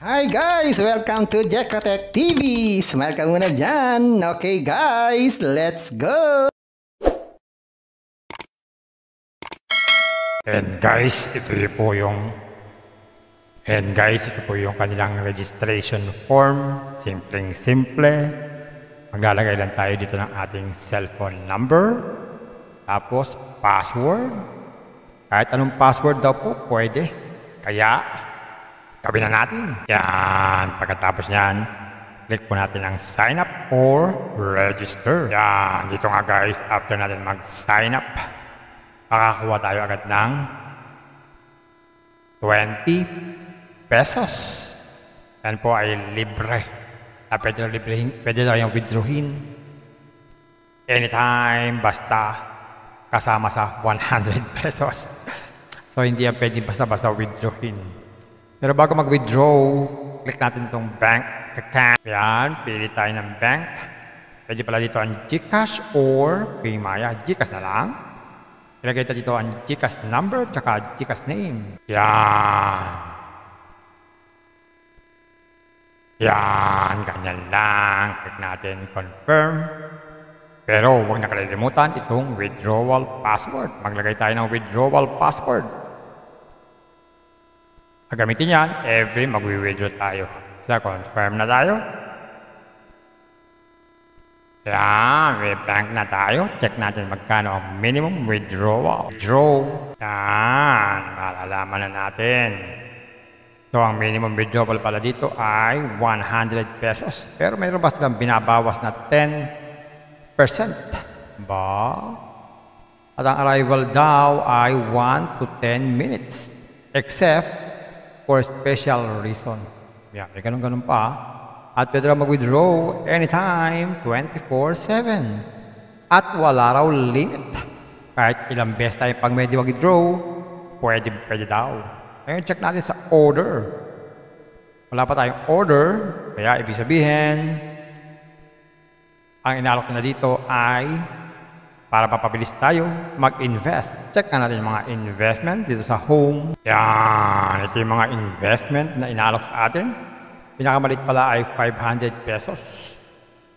Hi guys! Welcome to Jekotech TV! Smile ka muna dyan! Okay guys, let's go! And guys, ito po yung kanilang registration form. Simpleng-simple. Maglalagay lang tayo dito ng ating cellphone number. Tapos, password. Kahit anong password daw po, pwede. Kaya, gawin na natin. Yan. Pagkatapos yan, click po natin ang sign up or register. Yan. Dito nga guys, after natin mag-sign up, makakakuha tayo agad ng 20 pesos. Yan po ay libre. Pwede na yung withdrawin anytime, basta kasama sa 100 pesos. So, hindi yan pwede basta-basta withdrawin. Pero bago mag-withdraw, click natin itong bank account. Yan, pili tayo ng bank. Pwede pala dito ang GCash or Paymaya. GCash na lang. Ilagay natin dito ang GCash number at GCash name. Yan, ganyan lang. Click natin confirm. Pero huwag na kalilimutan itong withdrawal password. Maglagay tayo ng withdrawal password. Gagamitin yan every mag-withdraw tayo. So, confirm na tayo. Yan, may bank na tayo. Check natin magkano ang minimum withdrawal. Yan, malalaman na natin. So, ang minimum withdrawal pala dito ay 100 pesos. Pero mayroon ba silang binabawas na 10%? At ang arrival daw ay 1 to 10 minutes. Except for special reason. Yeah, may ganun pa. At pwede raw mag-withdraw anytime, 24/7. At wala raw limit. Kahit ilang beses tayo pag medyo mag-withdraw, pwede daw. Ngayon, check natin sa order. Wala pa tayong order, kaya ibig sabihin, ang inalok na dito ay para papabilis tayo mag-invest. Check na natin yung mga investment dito sa home. Yan, ito yung mga investment na inalok sa atin. Pinakamalit pala ay 500 pesos.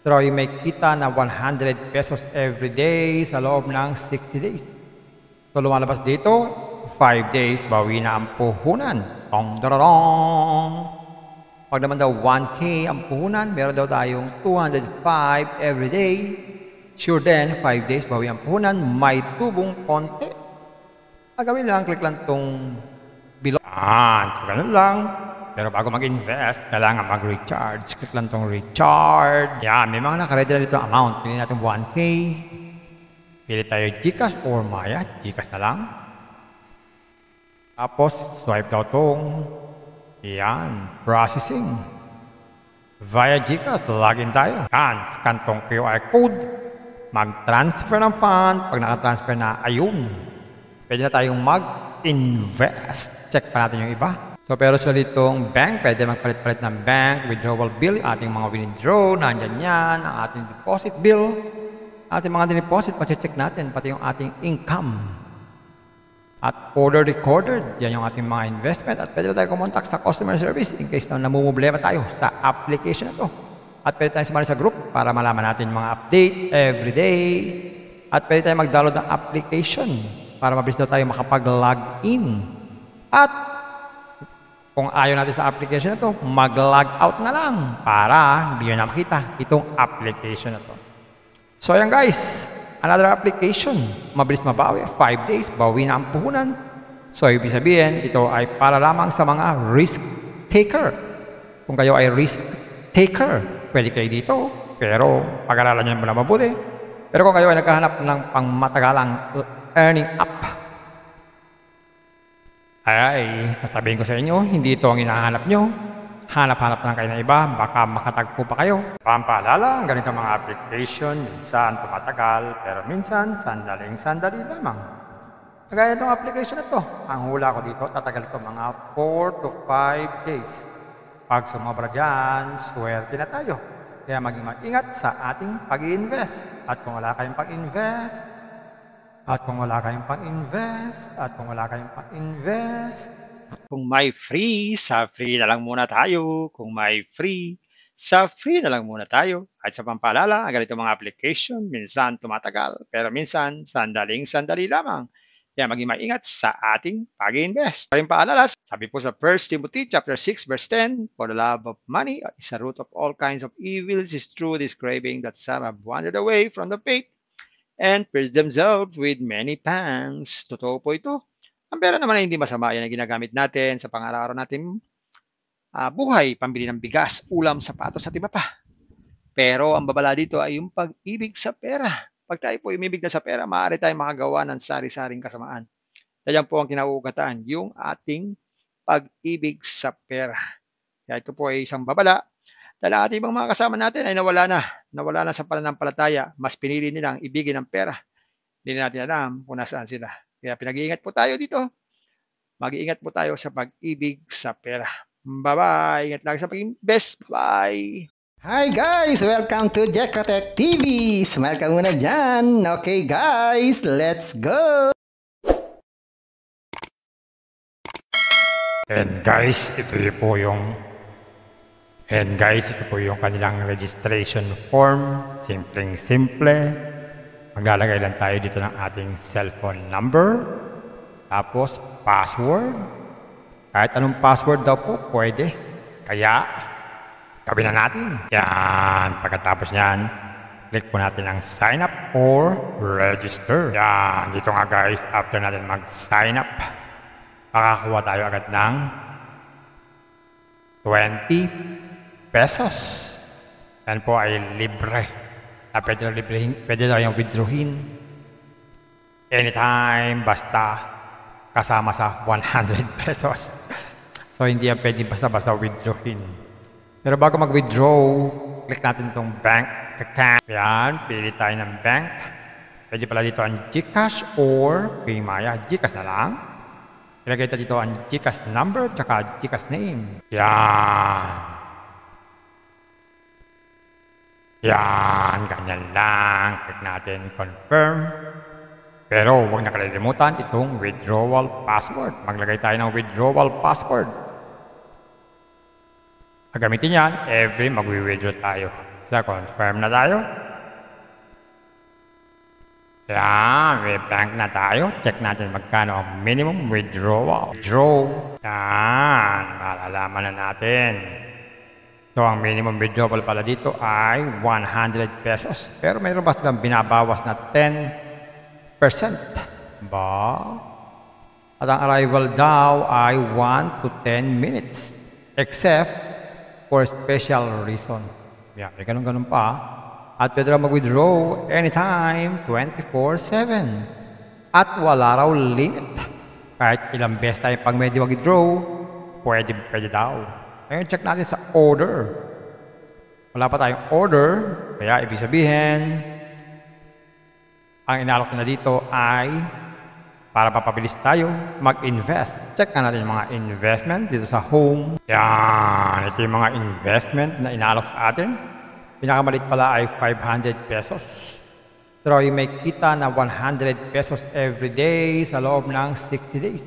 Pero yung may kita na 100 pesos every day sa loob ng 60 days. So lumalabas dito, 5 days, bawi na ang puhunan. Tong-dararong! Pag naman daw 1K ang puhunan, meron daw tayong 205 every day. Sure then, 5 days, bawi ang puhunan, may tubong konti. Gagawin lang, click lang itong below. So ganun lang. Pero bago mag-invest, kailangan mag-recharge. Click lang itong recharge. Yan, may mga nakaredy na dito ang amount. Pili natin 1K. Pili tayo GCash or Maya. GCash na lang. Tapos, swipe daw itong processing. Via GCash, login tayo. Yan, scan itong QR code. Mag-transfer ng fund. Pag naka-transfer na, ayun. Pwede na tayong mag-invest. Check pa natin yung iba. So, pero sila ditong bank, pwede magpalit-palit ng bank, withdrawal bill, yung ating mga withdraw, nandyan yan, ang ating deposit bill, ating mga deposit, pati-check natin, pati yung ating income. At order recorded, yan yung ating mga investment, at pwede tayo kumontak sa customer service in case na namumblema tayo sa application na to. At pwede tayo sumali sa group para malaman natin mga update everyday. At pwede tayo mag-download ng application para mabilis daw tayo makapag-login. At kung ayaw natin sa application na to, mag-log out na lang para hindi nyo na makita itong application na to. So ayan guys, another application. Mabilis mabawi, 5 days, bawi na ang puhunan. So ibig sabihin, ito ay para lamang sa mga risk taker. Kung kayo ay risk taker, pwede kayo dito, pero pag-aralan nyo muna mabuti. Pero kung kayo ay naghahanap ng pangmatagalang earning app, ay, sasabihin ko sa inyo, hindi ito ang hinahanap nyo. Hanap-hanap lang kayo ng iba, baka makatagpo pa kayo. Pampaalala, ang ganitong mga application, minsan tumatagal, pero minsan, sandaling-sandali lamang. Kagaya itong application na to, ang hula ko dito, tatagal ito mga 4 to 5 days. Pag sumobra dyan, swerte na tayo. Kaya maging mag-ingat sa ating pag-i-invest. At kung wala kayong pag-invest, Kung may free, sa free na lang muna tayo. Kung may free, sa free na lang muna tayo. At sa pampaalala, ang ganito mga application, minsan tumatagal, pero minsan sandaling-sandali lamang. Kaya maging maingat sa ating pag-invest. Paring paalala, sabi po sa 1 Timothy chapter 6 verse 10, for the love of money is a root of all kinds of evils. It is true this craving that some have wandered away from the faith and pierced themselves with many pangs. Totoo po ito. Ang pera naman ay hindi masama. Yan ang ginagamit natin sa pang-araw-araw natin buhay, pambili ng bigas, ulam, sapatos at iba pa. Pero ang babala dito ay yung pag-ibig sa pera. Pag tayo po umibig na sa pera, maaari tayong makagawa ng sari-saring kasamaan. Yan po ang kinauugataan, yung ating pag-ibig sa pera. Kaya ito po ay isang babala dahil ang ating ibang mga kasama natin ay nawala na sa pananampalataya. Mas pinili nilang ibigin ang pera. Hindi na natin alam kung nasaan sila. Kaya pinag-iingat po tayo dito. Mag-iingat po tayo sa pag-ibig sa pera. Bye-bye. Ingat lang sa pag-invest. Bye. Hi guys! Welcome to Jekotech TV! Smile ka muna dyan! Okay guys, let's go! And guys, ito po yung kanilang registration form. Simpleng-simple. Maglalagay lang tayo dito ng ating cellphone number. Tapos, password. Kahit anong password daw po, pwede. Kaya, gawin na natin. Yan. Pagkatapos yan, click po natin ang sign up or register. Yan. Dito nga guys, after natin mag-sign up, makakakuha tayo agad ng 20 pesos. Yan po ay libre. Pwede na yung withdrawin anytime, basta kasama sa 100 pesos. So, hindi yan pwede basta-basta withdrawin. Pero bago mag-withdraw, click natin itong bank account. Yan, pili tayo ng bank. Pwede pala dito ang GCash or Paymaya. GCash na lang. Ilagay tayo dito ang GCash number at GCash name. Yan, ganyan lang. Click natin confirm. Pero huwag na kalilimutan itong withdrawal password. Maglagay tayo ng withdrawal password. Gagamitin yan every mag-withdraw tayo. So, confirm na tayo. Yan, may bank na tayo. Check natin magkano ang minimum withdrawal. Yan, malalaman na natin. So, ang minimum withdrawal pala dito ay 100 pesos. Pero mayroon ba silang binabawas na 10%? At ang arrival daw ay 1 to 10 minutes. Except for special reason. Yeah, may ganun pa. At pwede raw mag-withdraw anytime, 24/7. At wala raw limit. Kahit ilang beses tayo pag medyo mag-withdraw, pwede daw. Ngayon, check natin sa order. Wala pa tayong order, kaya ibig sabihin, ang inalok na dito ay para papabilis tayo mag-invest. Check na natin yung mga investment dito sa home. Yan, ito yung mga investment na inalok sa atin. Pinakamalit pala ay 500 pesos. Pero yung may kita na 100 pesos every day sa loob ng 60 days.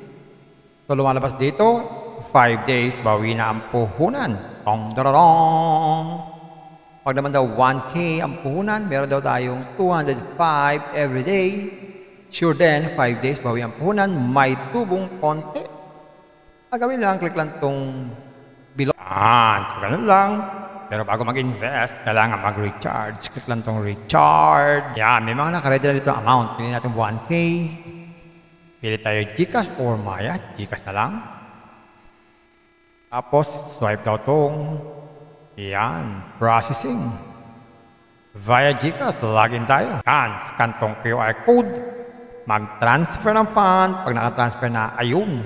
So lumalabas dito, 5 days, bawi na ang puhunan. Pag naman daw 1K ang puhunan, meron daw tayong 205 every day. Sure then, 5 days, bawi ang puhunan, may tubong konti. Gagawin lang, click lang itong below. So ganun lang. Pero bago mag-invest, kailangan mag-recharge. Click lang itong recharge. Yan, may mga nakaredy na dito ang amount. Pili natin 1K. Pili tayo GCash or Maya. GCash na lang. Tapos, swipe daw itong processing. Via GCash, login tayo. Yan, scan itong QR code. Mag-transfer ng fund. Pag naka-transfer na, ayun.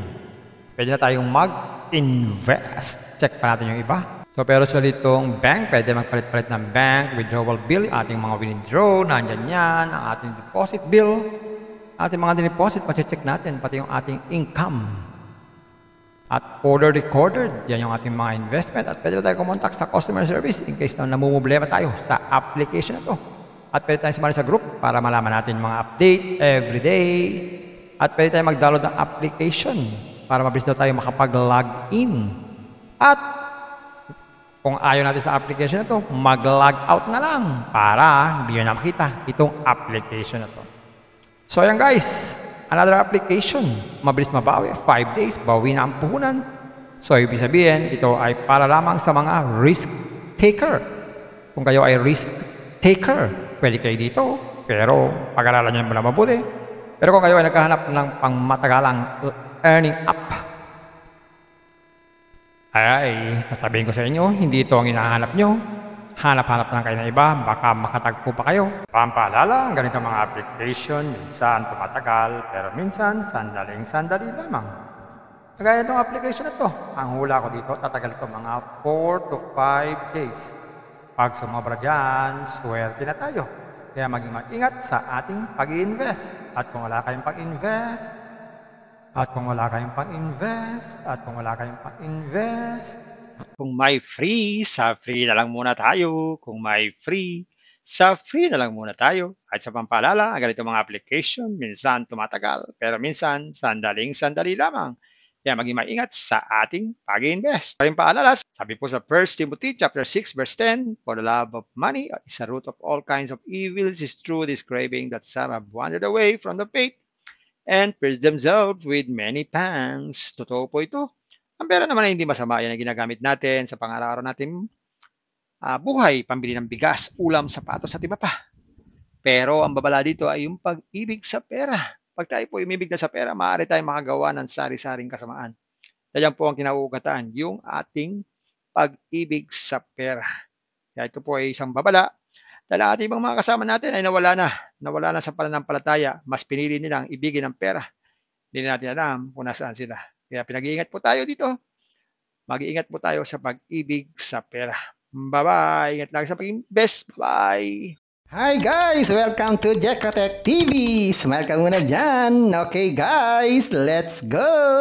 Pwede na tayong mag-invest. Check pa natin yung iba. So, pero sila ditong bank, pwede magpalit-palit ng bank, withdrawal bill, ating mga withdraw, nandyan yan, ang ating deposit bill, ating mga deposit, pati-check natin, pati yung ating income. At order recorded, yan yung ating mga investment, at pwede tayo kumontak sa customer service in case na namumblema tayo sa application na to. At pwede tayo sumali sa group para malaman natin mga update every day. At pwede tayo mag-download ng application para mabilis daw tayo makapag-login. At kung ayaw natin sa application na to, mag-log out na lang para hindi nyo na makita itong application na to. So ayan guys, another application. Mabilis mabawi, 5 days, bawi na ang puhunan. So ibig sabihin, ito ay para lamang sa mga risk taker. Kung kayo ay risk taker, pwede kayo dito, pero pag-aralan nyo muna mabuti. Pero kung kayo ay naghahanap ng pangmatagalang earning app, ay sasabihin ko sa inyo, hindi ito ang hinahanap nyo. Hanap-hanap lang kayo ng iba, baka makatagpo pa kayo. Pampaalala, ang ganitong mga application, minsan tumatagal, pero minsan sandaling-sandali lamang. Kagaya itong application na to, ang hula ko dito, tatagal ito mga 4 to 5 days. Pag sumobra dyan, swerte na tayo. Kaya maging mag-ingat sa ating pag-i-invest. At kung wala kayong pag-invest, Kung may free, sa free na lang muna tayo. Kung may free, sa free na lang muna tayo. At sa pampaalala, ang ganito mga application, minsan tumatagal, pero minsan sandaling-sandali lamang. Kaya maging maingat sa ating pag-invest. Paring paalala, sabi po sa 1 Timothy chapter 6 verse 10, for the love of money is a root of all kinds of evils, is true this craving that some have wandered away from the faith and pierced themselves with many pangs. Totoo po ito. Ang pera naman ay hindi masama. Yan ang ginagamit natin sa pang-araw-araw natin buhay, pambili ng bigas, ulam, sapatos at iba pa. Pero ang babala dito ay yung pag-ibig sa pera. Pag tayo po umibig na sa pera, maaari tayong makagawa ng sari-saring kasamaan. Yan po ang kinauugataan, yung ating pag-ibig sa pera. Kaya ito po ay isang babala. Dahil ang ating ibang mga kasama natin ay nawala na sa pananampalataya. Mas pinili nilang ibigin ang pera. Hindi na natin alam kung nasaan sila. Kaya pinag-iingat po tayo dito. Mag-iingat po tayo sa pag-ibig sa pera. Bye-bye. Ingat lang sa pag-invest. Bye. Hi guys! Welcome to Jekatech TV! Smile ka muna dyan! Okay guys, let's go!